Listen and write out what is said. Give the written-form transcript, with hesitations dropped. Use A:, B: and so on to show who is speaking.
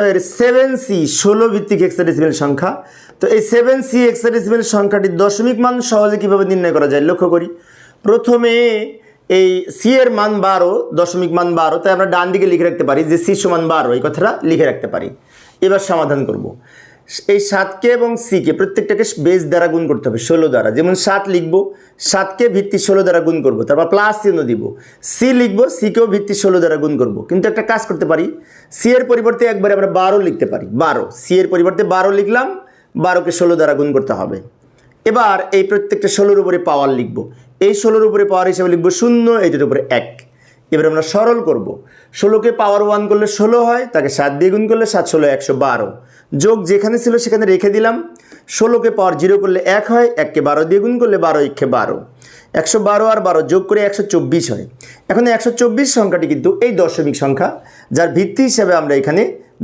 A: এর 7c 16 ভিত্তিক hexadecimal সংখ্যা। তো এই 7c হেক্সাডেসিমেল সংখ্যাটির দশমিক মান সহজে কিভাবে নির্ণয় করা যায় লক্ষ্য করি। প্রথমে এই সি এর মান 12, দশমিক মান 12, তাই আমরা ডান দিকে লিখে রাখতে পারি যে সি সমান 12, এই কথাটা লিখে রাখতে পারি। এবার সমাধান করব। এই 7কে এবং সিকে প্রত্যেকটাকে বেস দ্বারা গুণ করতে হবে 16 দ্বারা। যেমন 7 লিখব, 7কে ভিত্তি 16 দ্বারা গুণ করব, তারপর প্লাস চিহ্ন দিব। সি লিখব, সিকেও ভিত্তি 16 দ্বারা গুণ করব। কিন্তু একটা কাজ করতে পারি, সি এর পরিবর্তে একবারে আমরা 12 লিখতে পারি। 12, সি এর পরিবর্তে 12 লিখলাম, 12কে 16 দ্বারা গুণ করতে হবে। এবার এই প্রত্যেকটা 16-র উপরে পাওয়ার লিখব। এই 16-র উপরে পাওয়ার হিসেবে লিখব 0, এইটার উপরে 1। এবার আমরা সরল করব। 16কে পাওয়ার 1 করলে 16 হয়, তাকে 7 দিয়ে গুণ করলে 7 16 112। যোগ যেখানে ছিল সেখানে রেখে দিলাম। 16কে পাওয়ার 0 করলে 1 হয়, 1কে 12 দিয়ে গুণ করলে 12 1 12, 112 আর 12 যোগ করে 124 হয়। এখন 124 সংখ্যাটি কিন্তু এই দশমিক সংখ্যা, যার ভিত্তি হিসাবে আমরা এখানে